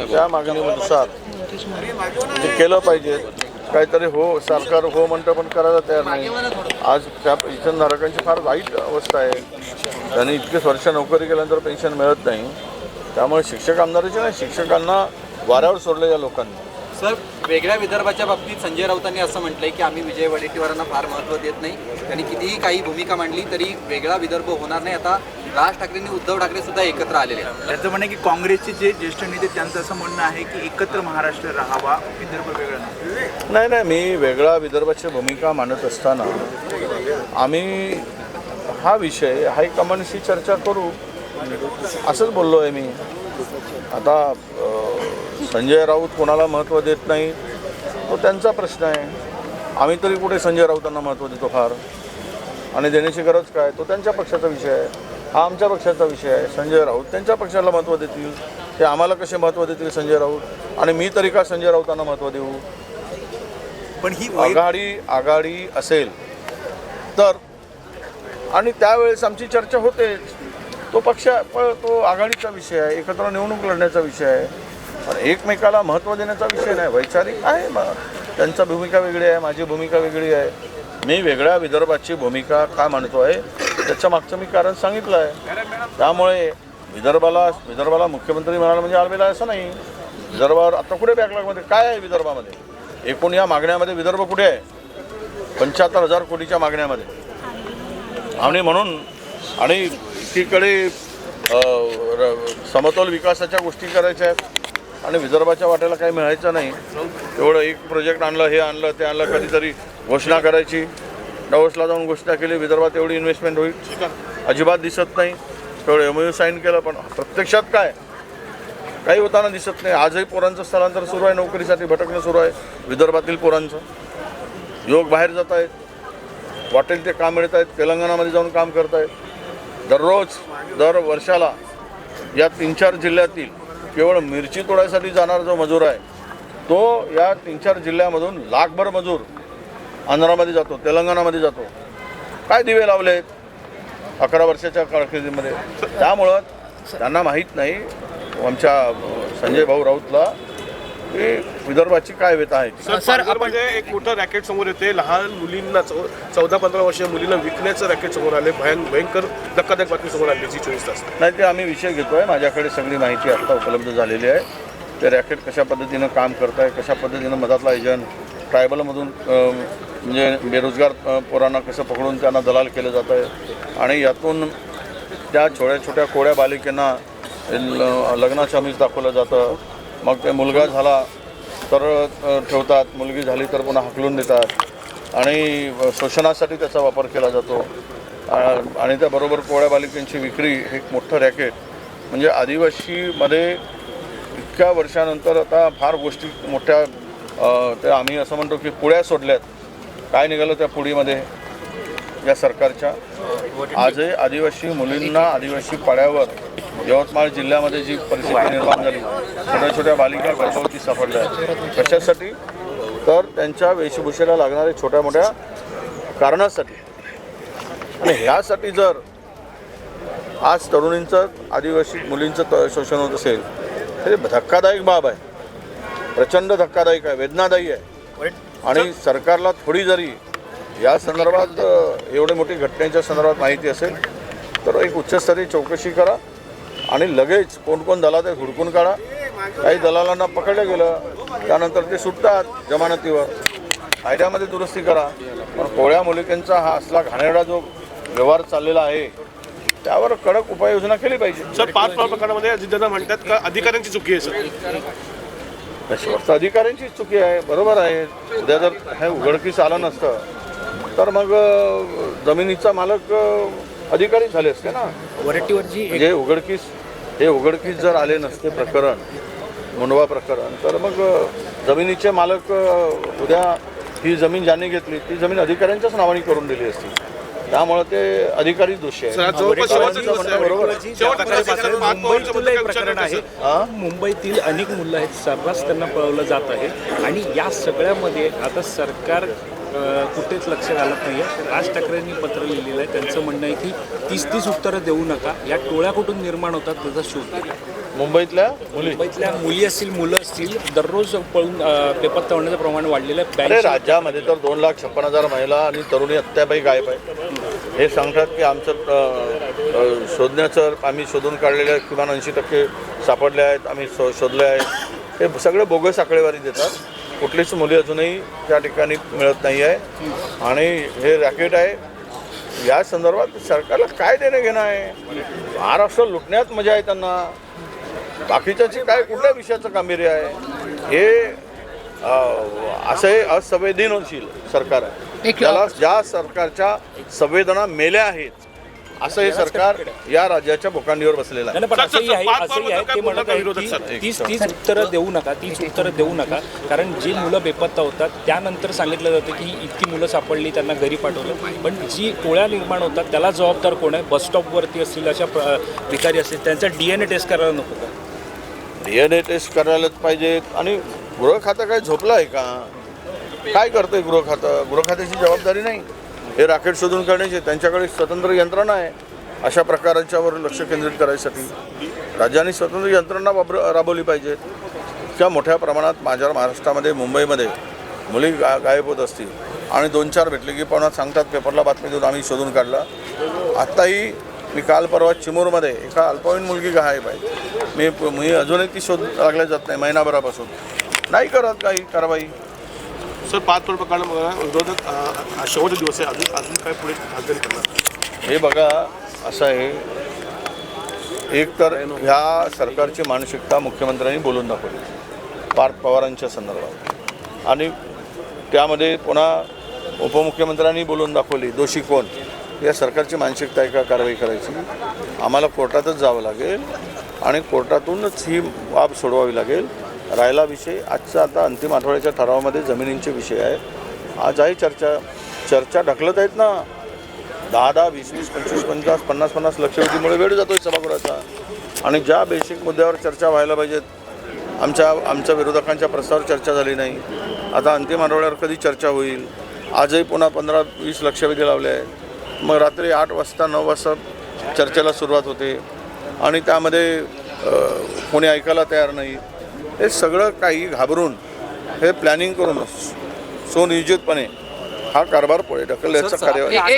त्या मागणीनुसार ते केलं पाहिजे. काहीतरी हो सरकार हो म्हणतं पण करायला तयार नाही. आज त्या पेन्शनधारकांची फार वाईट अवस्था आहे. त्यांनी इतकेच वर्ष नोकरी केल्यानंतर पेन्शन मिळत नाही. त्यामुळे शिक्षक आमदाराचे नाही, शिक्षकांना वाऱ्यावर सोडले या लोकांनी. सर, वेगळ्या विदर्भाच्या बाबतीत संजय राऊतांनी असं म्हटलंय की आम्ही विजय वडेट्टीवारांना फार महत्त्व देत नाही. त्यांनी कितीही काही भूमिका मांडली तरी वेगळा विदर्भ होणार नाही. आता राज ठाकरेंनी उद्धव ठाकरे सुद्धा एकत्र आलेले आहेत. त्याचं म्हणणं की काँग्रेसचे जे ज्येष्ठ नेते त्यांचं असं म्हणणं आहे की एकत्र महाराष्ट्र राहावा, विदर्भ वेगळा नाही. नाही, मी वेगळा विदर्भाची भूमिका मांडत असताना आम्ही हा विषय हायकमांडशी चर्चा करू असंच बोललो आहे मी. आता संजय राऊत कोणाला महत्त्व देत नाही तो त्यांचा प्रश्न आहे. आम्ही तरी कुठे संजय राऊतांना महत्त्व देतो फार, आणि देण्याची गरज काय, तो त्यांच्या पक्षाचा विषय आहे. हा आमच्या पक्षाचा विषय आहे. संजय राऊत त्यांच्या पक्षाला महत्त्व देतील, ते आम्हाला कसे महत्त्व देतील संजय राऊत, आणि मी तरी का संजय राऊतांना महत्त्व देऊ. पण ही आघाडी असेल तर, आणि त्यावेळेस आमची चर्चा होते. तो आघाडीचा विषय आहे, एकत्र निवडणूक लढण्याचा विषय आहे, पण एकमेकाला महत्त्व देण्याचा विषय नाही. वैचारिक आहे, त्यांचा भूमिका वेगळी आहे, माझी भूमिका वेगळी आहे. मी वेगळ्या विदर्भाची भूमिका का मांडतो आहे त्याच्या मागचं मी कारण सांगितलं आहे. त्यामुळे विदर्भाला मुख्यमंत्री मिळाला म्हणजे आलबेला असं नाही. विदर्भावर आता कुठे बॅकलॉगमध्ये काय आहे विदर्भामध्ये एकूण या मागण्यामध्ये विदर्भ कुठे आहे? 75,000 कोटीच्या मागण्यामध्ये. आणि म्हणून आणि एकीकडे समतोल विकासाच्या गोष्टी करायच्या आहेत आणि विदर्भाच्या वाट्याला काही मिळायचं नाही. एवढं एक प्रोजेक्ट आणलं, हे आणलं, ते आणलं, कधीतरी घोषणा करायची, डावोसला जाऊन घोषणा केली विदर्भात एवढी इन्व्हेस्टमेंट होईल, अजिबात दिसत नाही. तेवढं MOU साईन केलं, पण प्रत्यक्षात काही होताना दिसत नाही. आजही पोरांचं स्थलांतर सुरू आहे, नोकरीसाठी भटकणं सुरू आहे विदर्भातील पोरांचं. युवक बाहेर जात आहेत, वाटेल ते काम मिळत आहेत, तेलंगणामध्ये जाऊन काम करत आहेत. दर वर्षाला या 3-4 जिल्ह्यातील केवळ मिरची तोडायसाठी जाणारा जो मजूर आहे तो या 3-4 जिल्ह्यामधून लाखभर मजूर आंध्रामध्ये जातो, तेलंगणामध्ये जातो. काय दिवे लावले आहेत 11 वर्षाच्या कारकिर्दीमध्ये. त्यामुळं त्यांना माहीत नाही आमच्या संजय भाऊ राऊतला की विदर्भाची काय व्यथा आहे. सर, आपण एक मोठं रॅकेट समोर येते. लहान मुलींना 14-15 वर्षीय मुलींना विकण्याचं रॅकेट समोर आले. भयंकर धक्कादायक बातमी समोर आली 24 तास. नाही, ते आम्ही विषय घेतो आहे. माझ्याकडे सगळी माहिती आत्ता उपलब्ध झालेली आहे. ते रॅकेट कशा पद्धतीनं काम करत आहे, कशा पद्धतीनं मधातला एजंट ट्रायबलमधून म्हणजे बेरोजगार पोरांना कसं पकडून त्यांना दलाल केलं जात आहे, आणि यातून त्या छोट्या कोड्या बालिकेंना लग्नाचं आमिष दाखवलं जातं. मग ते मुलगा झाला तर ठेवतात, मुलगी झाली तर पुन्हा हाकलून देतात, आणि शोषणासाठी त्याचा वापर केला जातो. आणि त्याबरोबर कोळ्या बालिकांची विक्री हे एक मोठं रॅकेट. म्हणजे आदिवासीमध्ये इतक्या वर्षानंतर आता फार गोष्टी मोठ्या त्या आम्ही असं म्हणतो की पुळ्या सोडल्यात. काय निघालं त्या पुडीमध्ये या सरकारच्या? आजही आदिवासी मुलींना आदिवासी पाड्यावर यवतमाळ जिल्ह्यामध्ये जी परिस्थिती निर्माण झाली, छोट्या बालिका गर्भवती सापडल्या. कशासाठी? तर त्यांच्या वेशभूषेला लागणाऱ्या छोट्या मोठ्या कारणासाठी. आणि ह्यासाठी जर आज तरुणींचं आदिवासी मुलींचं शोषण होत असेल तर धक्कादायक बाब आहे, प्रचंड धक्कादायक आहे, वेदनादायी आहे. आणि सरकारला थोडी जरी या संदर्भात एवढे मोठी घटनेच्या संदर्भात माहिती असेल तर एक उच्चस्तरीय चौकशी करा आणि लगेच कोण दलाल आहे हुडकून काढा. काही दलालांना पकडलं गेलं त्यानंतर ते सुटतात जमानतीवर. कायद्यामध्ये दुरुस्ती करा. पण कोळ्या मुलिकांचा हा असला घाणेरडा जो व्यवहार चाललेला आहे त्यावर कडक उपाययोजना केली पाहिजे. सर, 5 प्रकरणामध्ये अजितदादा म्हणतात का अधिकाऱ्यांची चुकी आहे? सर, त्याच्यावर अधिकाऱ्यांचीच चुकी आहे. बरोबर आहे. उद्या जर हे उघडकीस आलं नसतं तर मग जमिनीचा मालक अधिकारी झाले असते ना. वरटीवरची म्हणजे उघडकीस जर आले नसते प्रकरण, मुंडवा प्रकरण, तर मग जमिनीचे मालक उद्या ही जमीन ज्यांनी घेतली ती जमीन अधिकाऱ्यांच्याच नावाने करून दिली असती. त्यामुळे ते अधिकारी दोषी आहे. प्रकरण आहे. मुंबईतील अनेक मुलं आहेत, सर्रास त्यांना पळवलं जात आहे. आणि या सगळ्यामध्ये आता सरकार कुठेच लक्ष घालत नाही आहे. राज ठाकरेंनी पत्र लिहिलेलं आहे. त्यांचं म्हणणं आहे की 30 उत्तरं देऊ नका. या टोळ्या कुठून निर्माण होतात त्याचा शोध घ्या. मुंबईतल्या मुली मुंबईतल्या मुली असतील, मुलं असतील, दररोज पळून बेपत्ता होण्याचं प्रमाण वाढलेलं आहे. अरे राज्यामध्ये तर 2,56,000 महिला आणि तरुणी अत्यापायी गायब आहे. हे सांगतात की आमचं शोधण्याचं आम्ही शोधून काढलेल्या किमान 80% सापडले आहेत, आम्ही शोधले आहेत. हे सगळे बोगस आकडेवारी देतात. कुठलीच मुली अजूनही त्या ठिकाणी मिळत नाही आहे आणि हे रॅकेट आहे. या संदर्भात सरकारला काय देणं घेणं आहे? महाराष्ट्र लुटण्यात मजा आहे त्यांना. बाकीच्याची काय कुठल्या विषयाचं गांभीर्य आहे? हे असं हे असंवेदनशील सरकार आहे. त्याला ज्या सरकारच्या संवेदना मेल्या आहेत असं हे सरकार या राज्याच्या भोकांडीवर बसलेलं आहे. पण असंही आहे ते म्हणत आहे की 30 उत्तरं देऊ नका, 30 उत्तरं देऊ नका. कारण जी मुलं बेपत्ता होतात त्यानंतर सांगितलं जातं की इतकी मुलं सापडली, त्यांना घरी पाठवलं. पण जी टोळ्या निर्माण होतात त्याला जबाबदार कोण आहे? बसस्टॉपवरती असतील अशा भिकारी असतील त्यांचा DNA टेस्ट करायला नको का? DNA टेस्ट करायलाच पाहिजेत. आणि गृह खातं काय झोपलं आहे का? काय करतंय गृह खातं? गृह खात्याची जबाबदारी नाही. हे रॅकेट शोधून काढण्याची त्यांच्याकडे स्वतंत्र यंत्रणा आहे. अशा प्रकारांच्यावर लक्ष केंद्रित करायसाठी राज्यांनी स्वतंत्र यंत्रणा राबवली पाहिजे. इतक्या मोठ्या प्रमाणात माझ्या महाराष्ट्रामध्ये मुंबईमध्ये मुली गायब होत असतील आणि 2-4 भेटले की पुन्हा सांगतात पेपरला बातमी देऊन आम्ही शोधून काढला. आत्ताही मी काल परवा चिमूरमध्ये एका अल्पवयीन मुलगी गायब आहे. मी अजूनही ती शोध लागल्या जात नाही. महिनाभरापासून नाही करत काही कारवाई. सर 5 तोड प्रकरण विरोधक शेवटचे दिवस आहे, अजून काय पुढे हालचाल करणार? हे बघा असं आहे, एक तर ह्या सरकारची मानसिकता मुख्यमंत्र्यांनी बोलून दाखवली पार्थ पवारांच्या संदर्भात आणि त्यामध्ये पुन्हा उपमुख्यमंत्र्यांनी बोलून दाखवली. दोषी कोण? या सरकारची मानसिकता आहे का कारवाई करायची? आम्हाला कोर्टातच जावं लागेल आणि कोर्टातूनच ही बाब सोडवावी लागेल. राहिला विषय आजचा आता अंतिम आठवड्याच्या ठरावामध्ये जमिनींचे विषय आहे. आज आहे चर्चा ढकलत आहेत ना. 10-10, 20-20, 25-50, 50-50 लक्षवेधीमुळे वेळ जातोय सभागृहाचा. आणि ज्या बेसिक मुद्द्यावर चर्चा व्हायला पाहिजेत आमच्या विरोधकांच्या प्रस्तावावर चर्चा झाली नाही. आता अंतिम आठवड्यावर कधी चर्चा होईल? आजही पुन्हा 15-20 लक्षवेधी लावले आहेत. मग रात्री 8 वाजता 9 वाजता चर्चेला सुरुवात होते आणि त्यामध्ये कोणी ऐकायला तयार नाही. हे सगळं काही घाबरून हे प्लॅनिंग करून सुनियोजितपणे हा कारभार पुढे ढकलण्याचं कार्य